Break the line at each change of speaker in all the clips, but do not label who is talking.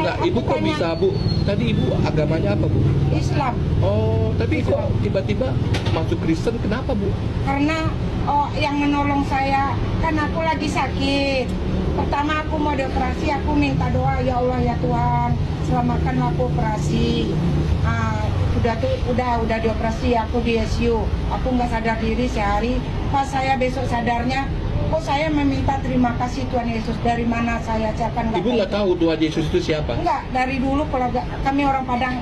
Enggak, ibu kok bisa, Bu? Tadi ibu agamanya apa, Bu?
Islam.
Oh, tapi kok tiba-tiba masuk Kristen, kenapa, Bu?
Karena yang menolong saya, kan aku lagi sakit. Pertama aku mau dioperasi, aku minta doa, ya Allah ya Tuhan, selamatkan aku operasi. Udah dioperasi, aku di ICU. Aku nggak sadar diri sehari. Pas saya besok sadarnya, kok saya meminta terima kasih Tuhan Yesus. Dari mana saya akan nggak.
Ibu nggak tahu Tuhan Yesus itu siapa?
Enggak, dari dulu keluarga kami orang Padang.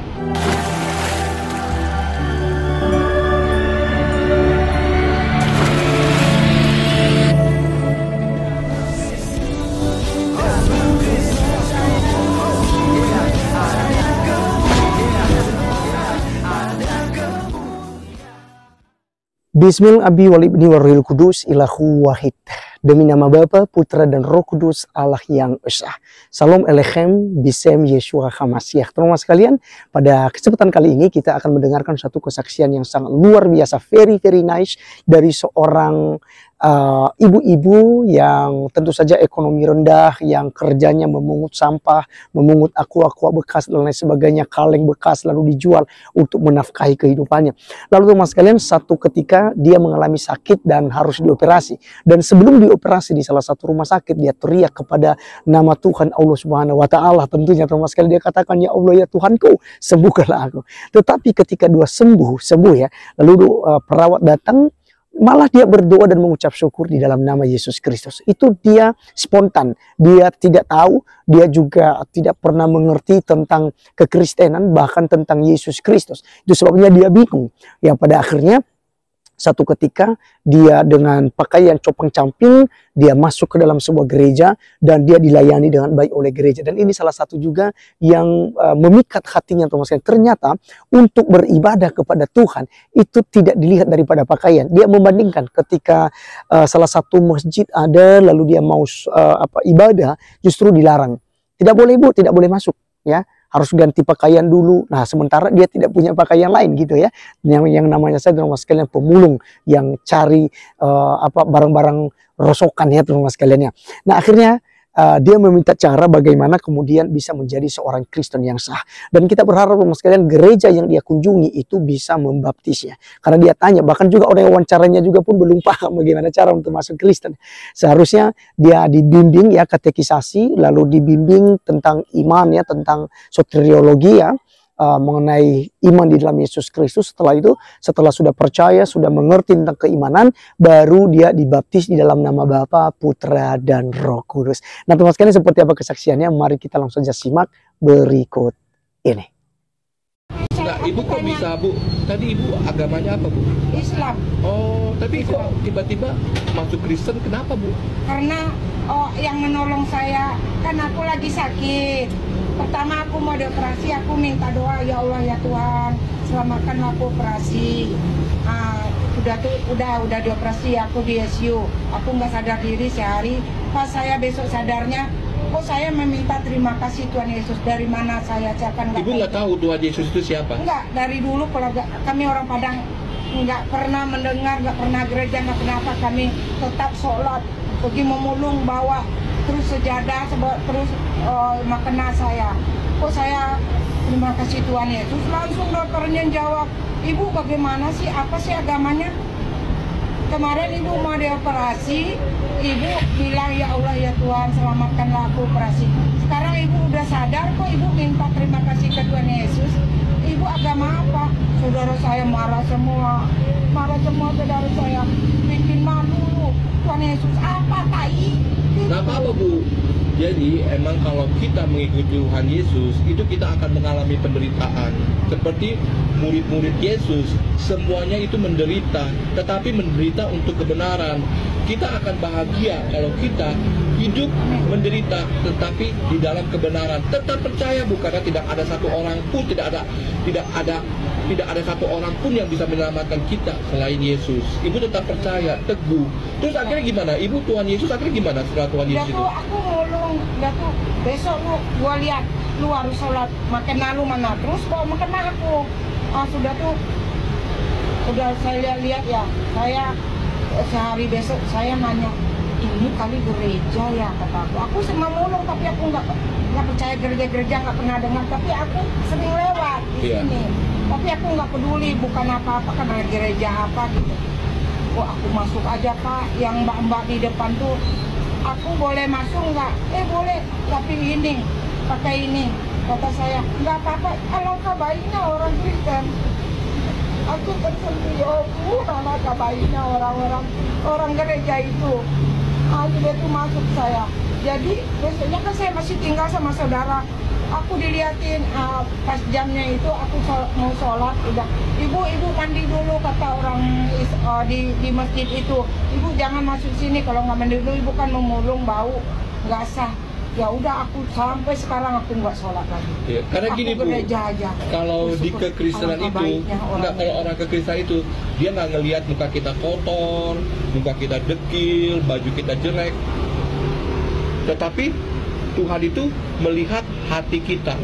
Bismillah abi wal ibni waril kudus ilahu wahid. Demi nama Bapa, Putra dan Roh Kudus Allah yang esa. Salam Elechem Bisem Yeshua HaMashiach. Teman-teman sekalian, pada kesempatan kali ini kita akan mendengarkan satu kesaksian yang sangat luar biasa, very nice, dari seorang ibu-ibu yang tentu saja ekonomi rendah, yang kerjanya memungut sampah, memungut aqua bekas dan lain sebagainya, kaleng bekas lalu dijual untuk menafkahi kehidupannya. Lalu teman sekalian, satu ketika dia mengalami sakit dan harus dioperasi. Dan sebelum dioperasi di salah satu rumah sakit, dia teriak kepada nama Tuhan Allah Subhanahu wa Ta'ala. Tentunya teman sekalian, dia katakan, ya Allah ya Tuhanku, sembuhkanlah aku. Tetapi ketika dia sembuh ya, lalu perawat datang, malah dia berdoa dan mengucap syukur di dalam nama Yesus Kristus. Itu dia spontan, dia tidak tahu, dia juga tidak pernah mengerti tentang kekristenan, bahkan tentang Yesus Kristus. Itu sebabnya dia bingung. Ya pada akhirnya satu ketika dia dengan pakaian copang-camping, dia masuk ke dalam sebuah gereja dan dia dilayani dengan baik oleh gereja. Dan ini salah satu juga yang memikat hatinya teman-teman. Ternyata untuk beribadah kepada Tuhan itu tidak dilihat daripada pakaian. Dia membandingkan ketika salah satu masjid ada lalu dia mau ibadah, justru dilarang. Tidak boleh Bu, tidak boleh masuk ya. Harus ganti pakaian dulu. Nah, sementara dia tidak punya pakaian lain gitu ya. Yang namanya saya teman-teman sekalian pemulung yang cari barang-barang rosokan ya teman-teman sekalian ya. Nah, akhirnya dia meminta cara bagaimana kemudian bisa menjadi seorang Kristen yang sah. Dan kita berharap teman-teman sekalian gereja yang dia kunjungi itu bisa membaptisnya. Karena dia tanya, bahkan juga orang yang wawancaranya juga pun belum paham bagaimana cara untuk masuk Kristen. Seharusnya dia dibimbing ya, katekisasi, lalu dibimbing tentang iman ya, tentang soteriologi ya, mengenai iman di dalam Yesus Kristus. Setelah itu, setelah sudah percaya, sudah mengerti tentang keimanan, baru dia dibaptis di dalam nama Bapa, Putra, dan Roh Kudus. Nah teman sekalian, seperti apa kesaksiannya? Mari kita langsung saja simak berikut ini.
Nah, ibu kok bisa, Bu? Tadi ibu agamanya apa, Bu?
Islam.
Oh, tapi kok tiba-tiba masuk Kristen, kenapa, Bu?
Karena yang menolong saya, kan aku lagi sakit. Pertama aku mau dioperasi, aku minta doa, ya Allah ya Tuhan, selamatkan aku operasi. Udah dioperasi, aku di ICU. Aku nggak sadar diri sehari. Pas saya besok sadarnya, kok saya meminta terima kasih Tuhan Yesus. Dari mana saya akan nggak.
Ibu nggak tahu Tuhan Yesus itu siapa?
Enggak, dari dulu keluarga kami orang Padang nggak pernah mendengar, nggak pernah gereja, nggak pernah apa. Kami tetap sholat, pergi memulung, bawa terus sejadah, terus makna saya. Kok saya terima kasih Tuhan Yesus. Langsung dokternya jawab, ibu bagaimana sih, apa sih agamanya? Kemarin ibu mau dioperasi, ibu bilang ya Allah ya Tuhan, selamatkanlah aku operasi. Sekarang ibu udah sadar kok, ibu minta terima kasih ke Tuhan Yesus. Ibu agama apa? Saudara saya marah semua saudara saya, bikin malu. Tuhan Yesus apa tai?
Gak apa-apa Bu. Jadi emang kalau kita mengikuti Tuhan Yesus, itu kita akan mengalami penderitaan. Seperti murid-murid Yesus, semuanya itu menderita, tetapi menderita untuk kebenaran. Kita akan bahagia kalau kita hidup menderita, tetapi di dalam kebenaran. Tetap percaya Bu, karena tidak ada satu orang pun, tidak ada satu orang pun yang bisa menyelamatkan kita selain Yesus. Ibu tetap percaya, teguh. Terus akhirnya gimana? Ibu Tuhan Yesus akhirnya gimana setelah Tuhan Yesus itu?
Aku ngulung, besok gua lihat lu harus sholat, makan lalu mana terus kok makan aku. Udah saya lihat ya, saya sehari besok saya nanya, ini kali gereja ya kata aku. Aku sama mulung tapi aku nggak nggak percaya gereja-gereja, nggak pernah dengar, tapi aku sering lewat di
Iya.
sini. Tapi aku nggak peduli, bukan apa-apa karena gereja apa gitu. Oh, aku masuk aja Pak, yang mbak-mbak di depan tuh, aku boleh masuk nggak? Boleh, tapi ini, pakai ini. Kata saya, nggak apa-apa, alangkah baiknya orang Kristen. Aku tersentuh, ya ampun, alangkah baiknya orang gereja itu. Dia tuh masuk saya. Jadi besoknya kan saya masih tinggal sama saudara. Aku diliatin pas jamnya itu aku mau sholat, udah ibu mandi dulu kata orang di masjid itu. Ibu jangan masuk sini, kalau nggak mandi dulu ibu kan memulung bau, nggak sah. Ya udah, aku sampai sekarang aku nggak sholat lagi.
Ya, karena
Aku
gini Bu,
gereja aja.
kalau di
Bersyukur
kekristenan
alangkah
itu,
baiknya
enggak, kalau orang kekristenan itu dia nggak ngelihat muka kita kotor, muka kita dekil, baju kita jelek. Tetapi Tuhan itu melihat hati kita.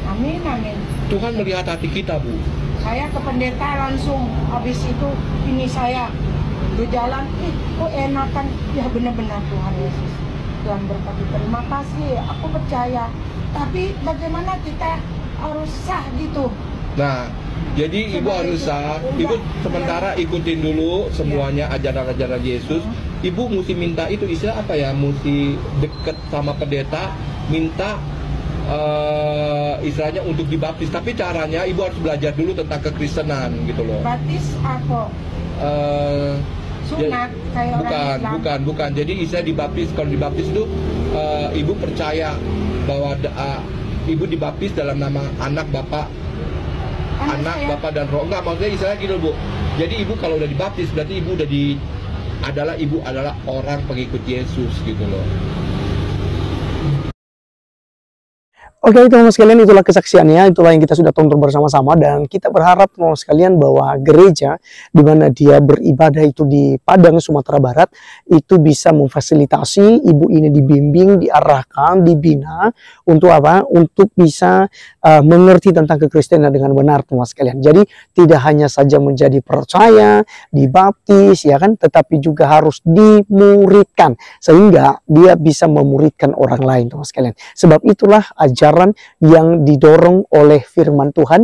Amin, amin.
Tuhan melihat hati kita, Bu.
Saya ke pendeta langsung, habis itu ini saya berjalan, kok enakan, ya benar-benar Tuhan Yesus. Tuhan berkati, terima kasih, aku percaya. Tapi bagaimana kita harus sah gitu?
Nah, jadi ibu harus sah. Ibu sementara ikutin dulu semuanya ajaran-ajaran Yesus. Ibu mesti minta itu, istilah apa ya? Mesti deket sama pendeta, minta istilahnya untuk dibaptis. Tapi caranya ibu harus belajar dulu tentang kekristenan gitu loh.
Baptis apa? Sunat kayak orang Islam.
Bukan. Jadi istilah dibaptis. Kalau dibaptis itu ibu percaya bahwa ibu dibaptis dalam nama anak, bapak, bapak dan roh. Enggak, maksudnya istilahnya gitu Bu. Jadi ibu kalau udah dibaptis berarti ibu udah ibu adalah orang pengikut Yesus gitu loh.
Oke, teman-teman sekalian, itulah kesaksiannya, itulah yang kita sudah tonton bersama-sama, dan kita berharap teman-teman sekalian bahwa gereja di mana dia beribadah itu di Padang, Sumatera Barat, itu bisa memfasilitasi ibu ini dibimbing, diarahkan, dibina untuk apa? Untuk bisa mengerti tentang kekristenan dengan benar, teman-teman sekalian. Jadi tidak hanya saja menjadi percaya, dibaptis, ya kan, tetapi juga harus dimuridkan sehingga dia bisa memuridkan orang lain, teman-teman sekalian. Sebab itulah ajaran yang didorong oleh firman Tuhan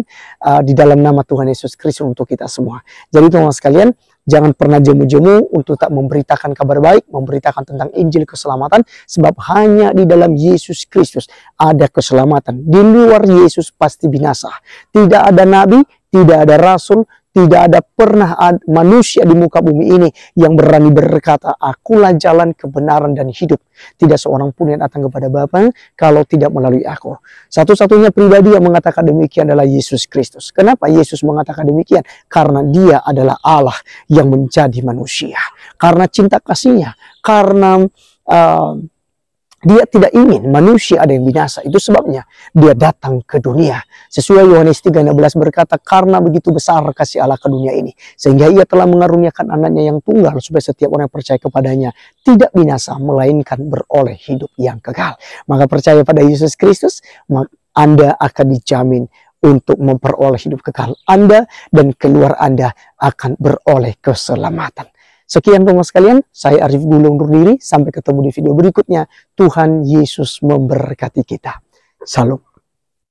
di dalam nama Tuhan Yesus Kristus untuk kita semua. Jadi teman-teman sekalian, jangan pernah jemu-jemu untuk tak memberitakan kabar baik, memberitakan tentang Injil keselamatan, sebab hanya di dalam Yesus Kristus ada keselamatan. Di luar Yesus pasti binasa. Tidak ada nabi, tidak ada rasul, tidak ada pernah manusia di muka bumi ini yang berani berkata, akulah jalan, kebenaran, dan hidup. Tidak seorang pun yang datang kepada Bapa kalau tidak melalui aku. Satu-satunya pribadi yang mengatakan demikian adalah Yesus Kristus. Kenapa Yesus mengatakan demikian? Karena dia adalah Allah yang menjadi manusia. Karena cinta kasihnya, karena dia tidak ingin manusia ada yang binasa. Itu sebabnya dia datang ke dunia. Sesuai Yohanes 3:16 berkata, karena begitu besar kasih Allah ke dunia ini, sehingga ia telah mengaruniakan anaknya yang tunggal, supaya setiap orang yang percaya kepadanya tidak binasa, melainkan beroleh hidup yang kekal. Maka percaya pada Yesus Kristus, Anda akan dijamin untuk memperoleh hidup kekal. Anda dan keluar Anda akan beroleh keselamatan. Sekian teman sekalian, saya Arif Gulung undur diri. Sampai ketemu di video berikutnya. Tuhan Yesus memberkati kita. Salam.